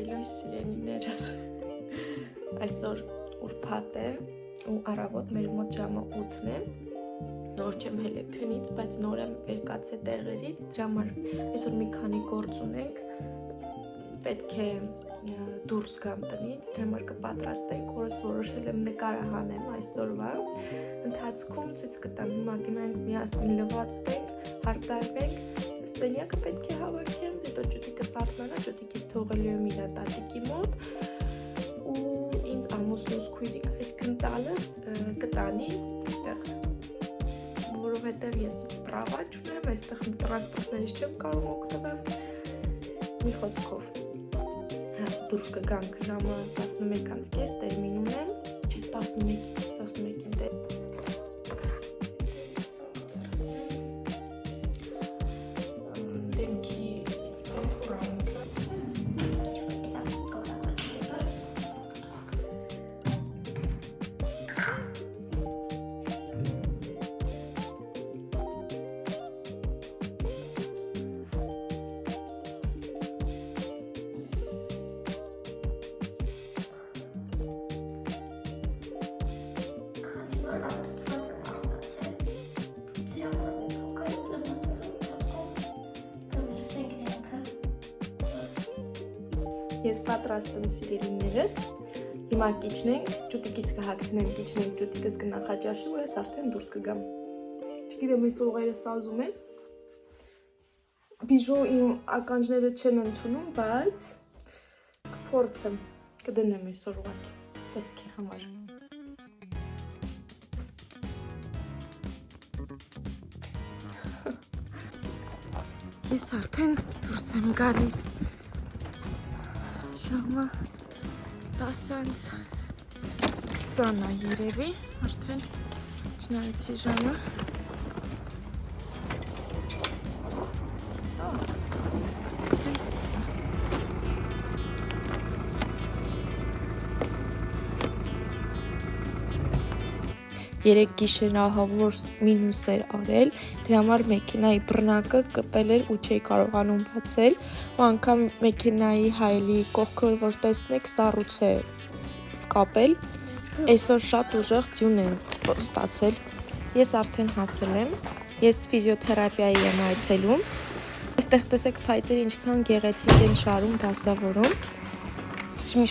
Բարելույս սիրելիներս, այսօր ուրբաթ է ու առավոտ մեր մոտ ժամը 8-ն է, նոր չեմ հելը քնից, բայց նոր եմ վերկացել տեղերից, դրա համար այսօր մի քանի գործ ունենք, պետք է դուրս գամ տնից, դրա համար կպատրաստենք, որս որոշել եմ նկարը հանեմ այսօրվա, ընթացքում ցույց կտամ, հիմա գնանք միասին լվացվենք, հարդարվենք, սենյակը պետք է հավաքեմ, հետո ջուտիկս արթնանա, ջուտիկից թողելու եմ իր տատիկի մոտ ու ինձ ամուսնուս քույրիկ այսքան տալս կտանի այստեղ, որովհետև ես պրավա չունեմ, այստեղ տրանսպորտներից չեմ կարող օգտվել, մի խոսքով, դուրս կգանք ժամը 11:30 տերմին ունեմ, չէ 11-ին տեր Ես պատրաստ եմ սիրելիներս, հիմա կիջնենք, ջուտիկից կհագցնենք, կիջնենք, ջուտիկս կնախաճաշի ու ես արդեն դուրս կգամ։ Չգիտեմ, այս ուղերը սազում են, բիժու իմ ականջները չեն ընդունում, բայց կփորձեմ, կդնեմ այսօր ուղղակի, տեսքի համար։ Ես արդեն դուրս եմ գալիս։ Ժամը 10:20 է երևի, արդեն չնայեցի ժամը։ Երեք գիշեր ահավոր մինուս էր արել, դրա համար մեքենայի բռնակը կպել էր ու չէի կարողանում բացել, ու անգամ մեքենայի հայելի կողքը որ տեսնեք սառույց է կապել, այսօր շատ ուժեղ ձյուն եմ ստացել, ես արդեն հասել եմ, ես ֆիզիոթերապիայի եմ այցելում, այստեղ տեսեք փայտերը ինչքան գեղեցիկ են շարում դասավորում,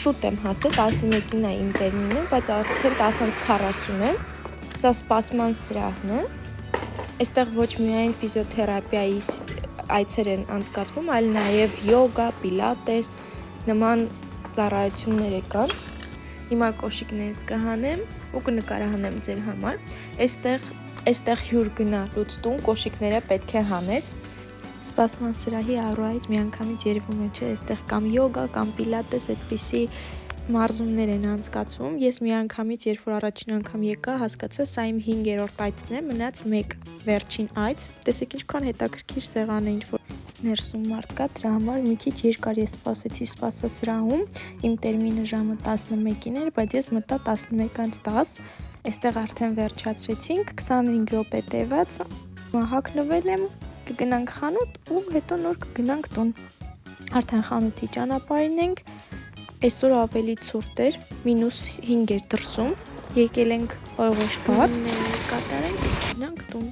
շուտ եմ հասել, 11-ին է իմ տերմինը, բայց արդեն 10:40 է, սա սպասման սրահն է, այստեղ ոչ միայն ֆիզիոթերապիայի այցեր են անցկացվում, այլ նաև յոգա, պիլատես, նման ծառայություններ կան, հիմա կոշիկներս կհանեմ ու կնկարահանեմ ձեր համար, այստեղ հյուր գնալուց տուն կոշիկները պետք է հանես, սպասման սրահի առուայից միանգամից երևում է չէ, այստեղ կամ յոգա, կամ պիլատես, այդպիսի մարզումներ են անցկացվում, ես միանգամից երբ որ առաջին անգամ եկա, հասկացա, սա իմ 5-րդ այցն է, մնաց մեկ վերջին այց, տեսեք ինչքան հետաքրքիր սեղան է, ինչ-որ ներսում մարդ կա, դրա համար մի քիչ երկար ես սպասեցի սպասասրահում, իմ տերմինը ժամը 11-ին էր, բայց ես մտա 11:10, այստեղ արդեն վերջացրեցինք, 25 րոպե տևած, հագնվել եմ, կգնանք խանութ ու հետո նոր կգնանք տուն, արդեն խանութի ճանապարհին ենք, այսօր ավելի ցուրտ էր, -5 էր դրսում, եկել ենք օղոշբար, կատարենք, գնանք տուն։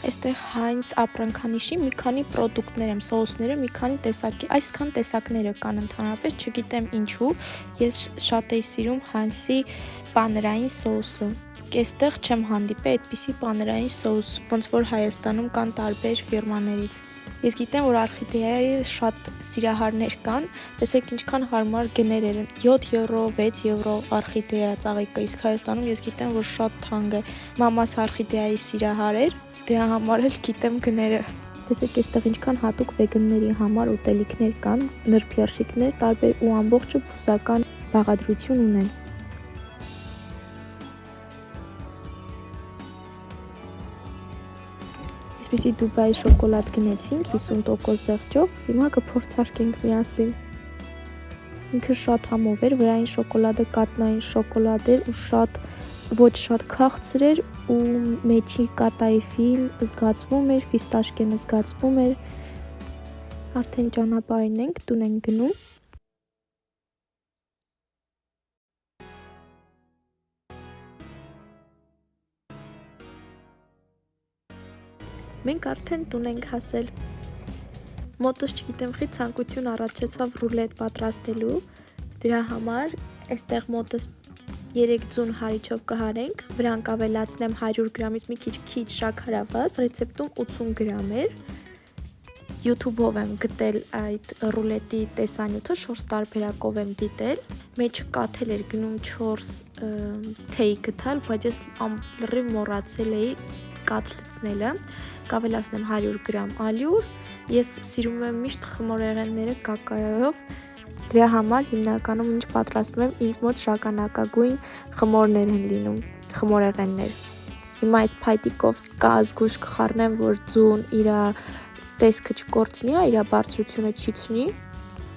Այստեղ Heinz ապրանքանիշի մի քանի պրոդուկտներ եմ, սոուսները մի քանի տեսակի, այսքան տեսակները կան ընդհանրապես, չգիտեմ ինչու, ես շատ էի սիրում Heinz-ի պաներային սոուսը, այստեղ չեմ հանդիպել այդպիսի պաներային սոուս, ոնց որ Հայաստանում կան տարբեր ֆիրմաներից։ Ես գիտեմ, որ Orchidea-ի շատ սիրահարներ կան, տեսեք ինչքան հարմար գներ էր, 7 եվրո, 6 եվրո Orchidea ծաղիկը, իսկ Հայաստանում ես գիտեմ, որ շատ թանկ է, մամաս Orchidea-ի սիրահար էր, դրա համար էլ գիտեմ գները։ Տեսեք այստեղ ինչքան հատուկ վեգանների համար ուտելիքներ կան, նրբերշիկներ, տարբեր ու ամբողջը բուսական բաղադրություն ունեն։ Այսպիսի Դուբայի շոկոլադ գնեցինք 50% զեղչով, հիմա կփորձարկենք միասին։ Ինքը շատ համով էր, վրային շոկոլադը կատնային շոկոլադ էր ու ոչ շատ քաղցր էր ու մեջի կատայֆին զգացվում էր, ֆիստաշկեն զգացվում էր, արդեն ճանապարհին ենք, տուն ենք գնում։ մենք արդեն տուն ենք հասել։ Մոտս չգիտեմ խի ցանկություն առաջացավ ռուլետ պատրաստելու, դրա համար այստեղ մոտս 3 ձուն հարիչով կհարենք, վրան կավելացնեմ 100 գրամից մի քիչ շաքարավազ, ռեցեպտում 80 գրամ էր։ YouTube-ով եմ գտել այդ ռուլետի տեսանյութը, 4 տարբերակով եմ դիտել, մեջը կաթել էր գնում 4 թեյ գտալ, բայց ես լրիվ մոռացել էի կաթ լցնելը, կավելացնեմ 100 գրամ ալյուր, ես սիրում եմ միշտ խմորեղենները կակայով, դրա համար հիմնականում ինչ պատրաստում եմ, ինձ մոտ շագանակագույն խմորներ են լինում, խմորեղեններ։ Հիմա այս փայտիկով զգույշ կխառնեմ, որ ձուն իրա տեսքը չկորցնի, իրա բարձրությունը չիջնի,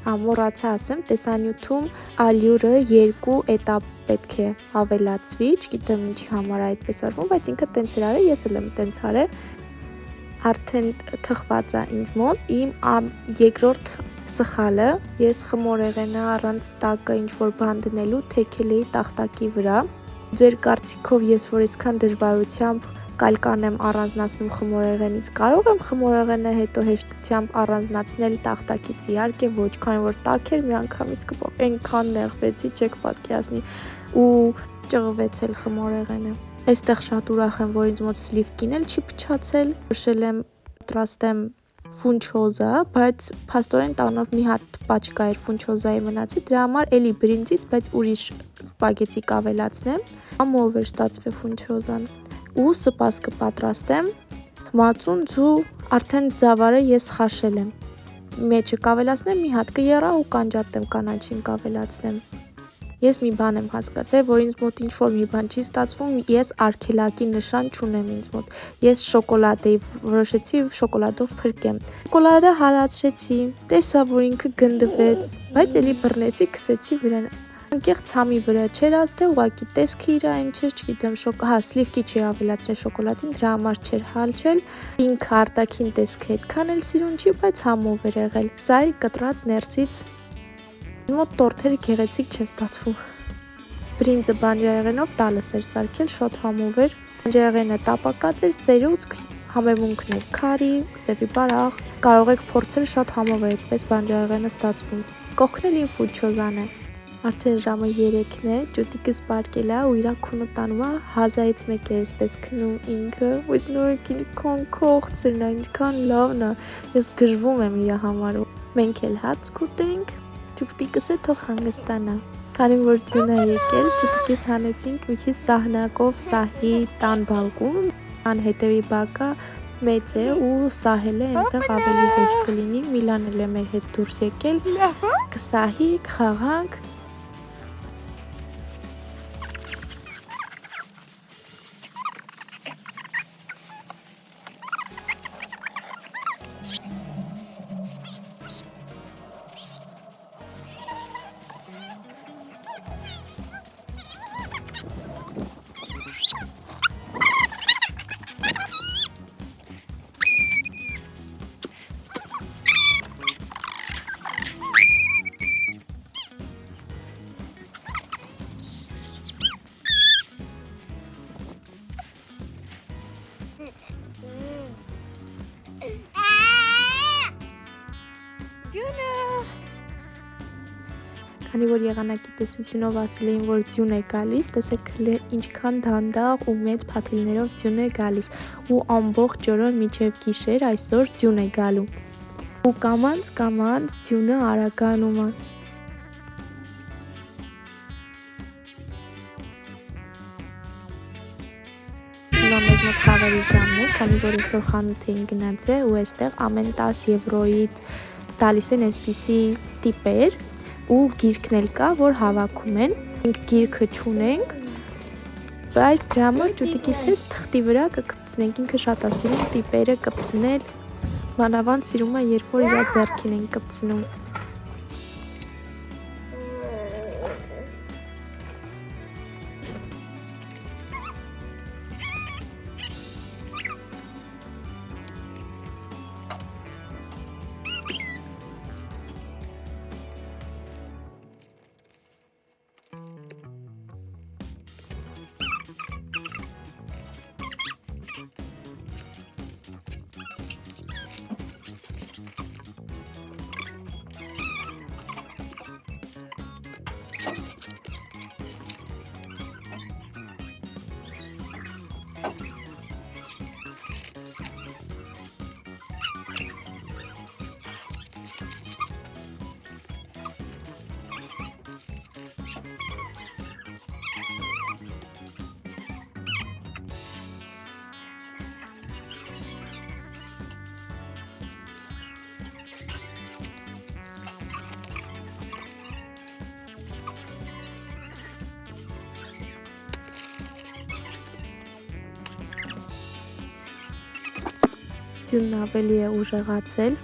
մոռացա ասեմ, տեսանյութում ալյուրը 2 էտապ պետք է ավելացվի, չգիտեմ ինչի համար այդպես արվում, բայց ինքը տենց էր արել, ես էլ եմ տենց արել, արդեն թխված է ինձ մոտ, իմ երկրորդ սխալը, ես խմորեղենը առանց տակը ինչ-որ բան դնելու թեքել էի տախտակի վրա, ձեր կարծիքով ես որ այսքան դժվարությամբ կալկան եմ առանձնացնում խմորեղենից, կարող եմ խմորեղենը հետո հեշտությամբ առանձնացնել տախտակից, իհարկե ոչ, քանի որ տաք էր միանգամից կպավ, այնքան նեղվեցի, չեք պատկերացնի ու ճղվեց էլ խմորեղենը։ Այստեղ շատ ուրախ եմ, որ ինձ մոտ սլիվկին էլ չի փչացել, նշել եմ պատրաստեմ ֆունչոզա, բայց փաստորեն տանով մի հատ պաչկա էր ֆունչոզայի մնացի, դրա համար էլի բրինձից, բայց ուրիշ սպագետի կավելացնեմ, ամով էր ստացվել ֆունչոզան ու սպաս կպատրաստեմ, մածուն ձու արդեն ձավարը ես խաշել եմ, մեջը կավելացնեմ, մի հատ կերա ու կանջատեմ կանաչին կավելացնեմ։ Ես մի բան եմ հասկացել, որ ինձ մոտ ինչ-որ մի բան չի ստացվում, ես արգելակի նշան չունեմ ինձ մոտ, ես շոկոլադ էի, որոշեցի շոկոլադով փրկեմ, շոկոլադը հալածեցի, տեսա, որ ինքը գնդվեց, բայց էլի բռնեցի, քսեցի վրան, անկեղծ ցամի վրա չէր ազդել, ուղղակի տեսքը իր այն չէր, չգիտեմ, սլիվկի չի ավելացրել շոկոլադին, դրա համար չէր հալչել, ինքը արտաքին տեսքը այդքան էլ սիրուն չի, բայց համով էր եղել, սա էլ կտրած ներսից, մոտ տորթերը գեղեցիկ չէ ստացվում, բրինձը բանջարեղենով տալս էր սարքել, շատ համով էր, բանջարեղենը տապակած էր, սերուցք, համեմունքն էր քարի, սեպի բարաղ, կարող եք փորձել, շատ համով է այդպես բանջարեղենը ստացվում, կողքնել իմ ֆունչոզան է։ Արդեն ժամը 3-ն է, ճուտիկս պարկել է ու իրա քունը տանում է, հազայից մեկ է այսպես քնում ինքը, ոչ նորքին քոնքողցրն է, ինչքան լավն է, ես գժվում եմ իրա համար, մենք էլ հաց կուտենք, ճուտիկս է թող հանգստանա, քանի որ ձյուն է եկել, ճուտիկիս հանեցինք մի քիչ սահնակով սահի տան բալկոն, ան հետևի բակա մեծ է ու սահել է այնտեղ ավելի հեշտ կլինի, Միլան էլ է մեր հետ դուրս եկել, կսահի, կխաղանք, Քանի որ եղանակի տեսությունով ասել էին, որ ձյուն է գալիս, տեսեք ինչքան դանդաղ ու մեծ փաթիլներով ձյուն է գալիս ու ամբողջ օրը մինչև գիշեր այսօր ձյուն է գալու ու կամանց ձյունը արագանում է։ Հիմա մեզ մոտ խաղերի ժամն է, քանի որ այսօր խանութ էին գնացել ու այստեղ ամեն 10 եվրոյից տալիս են այսպիսի տիպեր ու գիրքն էլ կա, որ հավաքում են, մենք գիրքը չունենք, բայց դրա համար ճուտիկիս հետ թղթի վրա կկպցնենք, ինքը շատ է սիրում տիպերը կպցնել, մանավանդ սիրում է, երբ որ իր ձեռքին են կպցնում։ ձյունն ավելի է ուժեղացել,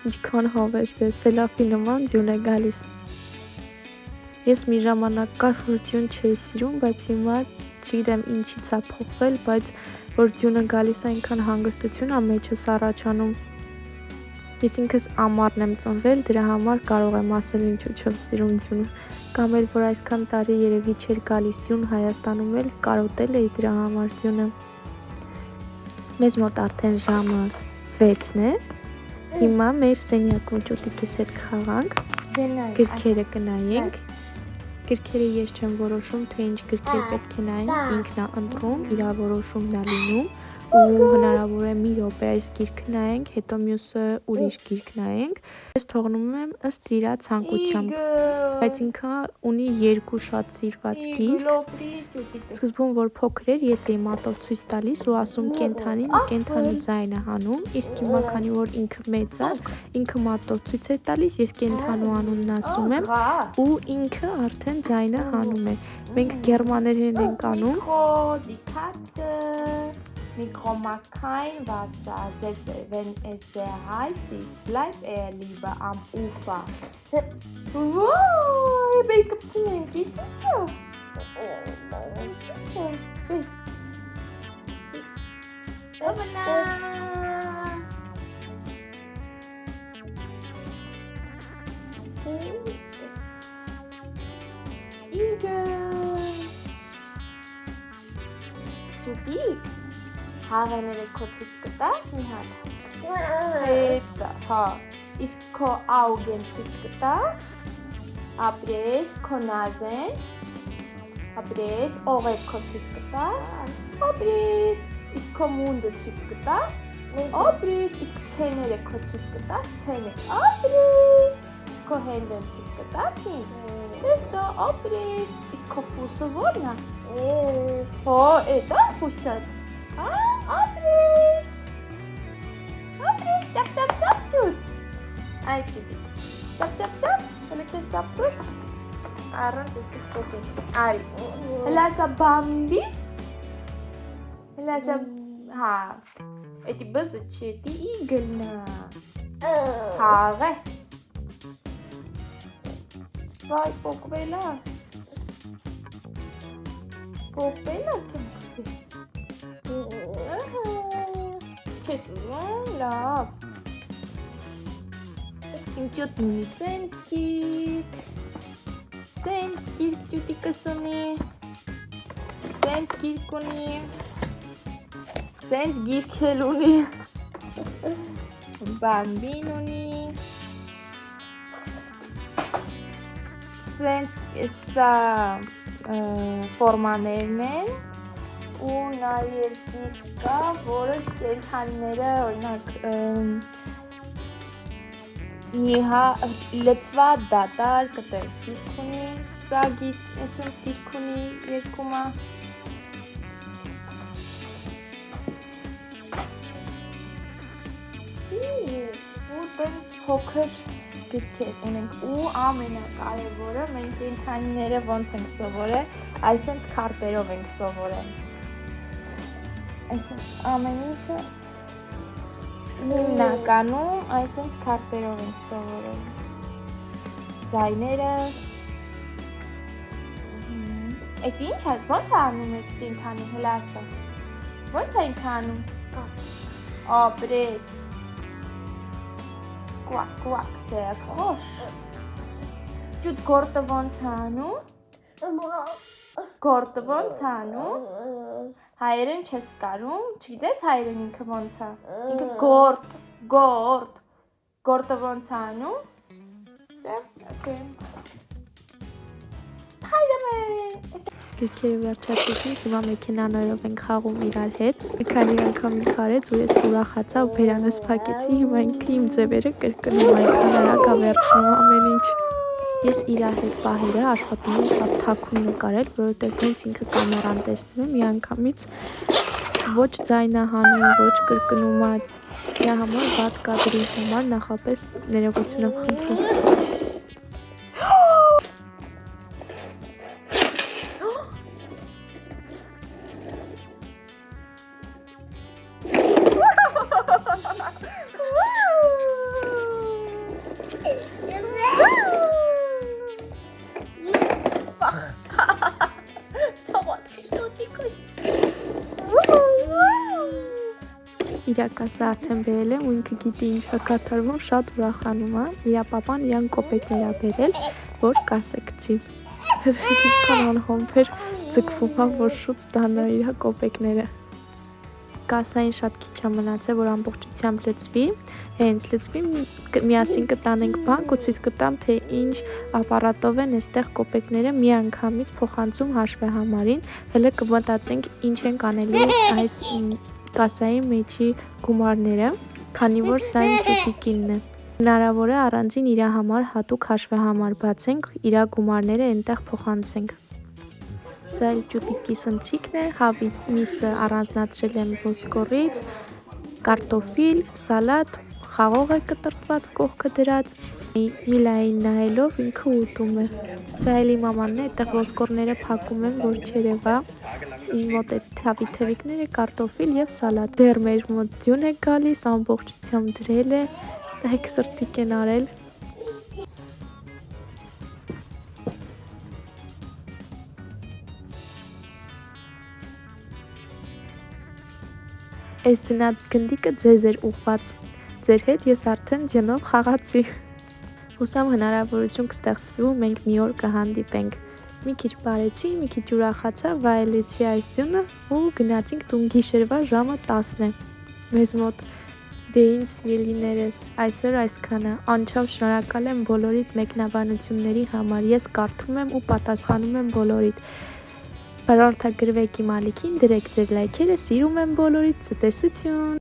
ինչքան հավես է, սելավի նման ձյուն է գալիս։ Ես մի ժամանակ կարգություն չէի սիրում, բայց հիմա չգիտեմ ինչից է փոխվել, բայց որ ձյունը գալիս է այնքան հանգստություն է մեջս առաջանում։ Ես ինքս ամառն եմ ծնվել, դրա համար կարող եմ ասել ինչու չեմ սիրում ձյունը, կամ էլ որ այսքան տարի երևի չէր գալիս ձյուն, Հայաստանում էլ կարոտել էի դրա համար ձյունը։ Մեզ մոտ արդեն ժամը 6-ն է, հիմա մեր սենյակում ճուտիկիս հետ խաղանք, գրքերը կնայենք, գրքերը ես չեմ որոշում, թե ինչ գրքեր պետք է նայենք, ինքն է ընտրում, իր որոշումն է լինում, ու հնարավոր է մի րոպե այս գիրքը նայենք, հետո մյուսը ուրիշ գիրք նայենք, ես թողնում եմ ըստ իր ցանկությամբ, բայց ինքը ունի 2 շատ սիրված գիրք, սկզբում որ փոքր էր, ես էի մատով ցույց տալիս ու ասում կենթանին ու կենթանու ձայնը հանում, իսկ հիմա քանի որ ինքը մեծ է, ինքը մատով ցույց է տալիս, ես կենթանու անունն ասում եմ ու ինքը արդեն ձայնը հանում է։ Մենք գերմաներեն ենք անում։ Mikro kein Wasser, selbst wenn es sehr heiß ist, bleibt lieber am Ufer. Wow, ben kapitein, kisietje. Judy. Հաղեները քո ցույց կտաս մի հատ։ Հետո, հա, իսկ քո աուգեն ցույց կտաս։ Ապրես քո նազեն։ Ապրես, օղեր քո ցույց կտաս։ Ապրես, իսկ քո մունդը ցույց կտաս։ Ապրես, իսկ ցեները քո ցույց կտաս, ցենը։ Ապրես, իսկ քո հենդը ցույց կտաս ինձ։ Հետո, ապրես, իսկ քո ֆուսը ո՞րն է։ Հո, էտա ֆուսը։ Ապրես, ծապ, ծապ, ծապ, ճուտ, այ ճուտիկ, ծապ, ծապ, ծապ, հելեքես ծապ տուր, առանց էսի կոտին, այ, հելասա բամբի, հելասա, հա, էտի բզը չի, էտի իգլնա, հաղ է, վայ, պոկվելա, Չես ուզում, լավ։ Իմ ճուտն ունի սենց գիրք ճուտիկս ունի, սենց գիրք ունի, սենց գիրք էլ ունի, բամբին ունի, սենց սա ֆորմաներն են, ու նաև գիրք կա, որը կենդանիները, օրինակ, լծվա դատար կտես գիրք ունի, սա էսենց գիրք ունի երկումա, ու տենց փոքր գրքեր ունենք ու ամենակարևորը մենք կենդանիները ոնց ենք սովորել, այսենց քարտերով ենք սովորել։ Այսինքն ամեն ինչը հիմնականում այսինքն քարտերով ենք սովորել։ Ձայները։ Էդ ինչ է, ո՞նց է անում այդ կենդանի հլասը։ Ո՞նց է ինքը անում։ Ապրես։ Կուակ, կուակ, դե խոշ։ Ճուտ գորտը ոնց է անում։ Գորտը ոնց է անում։ Հայերեն չես կարում, չգիտես հայերեն ինքը ոնց է, ինքը գորտը ոնց է անում, Spider-Man! Գրքերը վերջացրեցինք, հիմա մեքենաներով ենք խաղում իրար հետ, մի քանի անգամ քարեց ու ես ուրախացա ու բերանս փակեցի, հիմա ինքը իմ ձևերը կրկնում, այնքան արագ է վերջում ամեն ինչ։ Ես իր հետ պահերը աշխատում եմ շատ թաքուն նկարել, որովհետև հենց ինքը կամերան տեսնում եմ, միանգամից ոչ ձայնահանում, ոչ կրկնում է, դրա համար վատ կադրի համար նախապես ներողություն եմ խնդրում։ իրակասը արդեն բերել եմ ու ինքը գիտի ինչ է կատարվում, շատ ուրախանում է։ Իրա պապան իրան կոպեկներ է բերել, որ կասը գցի։ Ինչքան անհամբեր ձգվում է, որ շուտ ստանա իրա կոպեկները։ Կասային շատ քիչ է մնացել, որ ամբողջությամբ լցվի, հենց լցվի միասին կտանենք բանկ ու ցույց կտամ, թե ինչ ապարատով են այստեղ կոպեկները միանգամից փոխանցում հաշվեհամարին, հələ կմտածենք ինչ ենք անելու այս կասայի մեջի գումարները, քանի որ սա իմ ճուտիկինն է։ Հնարավոր է առանձին իրա համար հատուկ հաշվեհամար բացենք, իրա գումարները այնտեղ փոխանցենք։ Սա ճուտիկիս ընթրիքն է, հավի միսը առանձնացրել եմ ոսկորից, կարտոֆիլ, սալատ, խաղող է կտրտված կողքը դրած, միլային նայելով ինքը ուտում է։ Սա էլի մամանն է, այդտեղ ոսկորները փակում եմ, որ չերևա։ Իմ մոտ այդ հավի թևիկները կարտոֆիլ եւ սալատ։ Դեռ մեր մոտ ձյուն է գալիս, ամբողջությամբ դրել է, դայք սրտիկ են արել։ Այս ձնած գնդիկը ձեզ էր ուղված, ձեր հետ ես արդեն ձյունով խաղացի։ Հուսամ հնարավորություն կստեղծվի ու մենք մի օր կհանդիպենք։ Մի քիչ բարեցի, մի քիչ ուրախացա, վայելեցի այս ձյունը ու գնացինք տուն, գիշերվա ժամը 10 է։ Մեզ մոտ դե ինչ սիրելիներս, այսօր այսքանը, անչափ շնորհակալ եմ բոլորիդ մեկնաբանությունների համար, ես կարդում եմ ու պատասխանում եմ բոլորիդ։ Բաժանորդագրվեք իմ ալիքին, դրեք ձեր լայքերը, սիրում եմ բոլորիդ, ցտեսություն։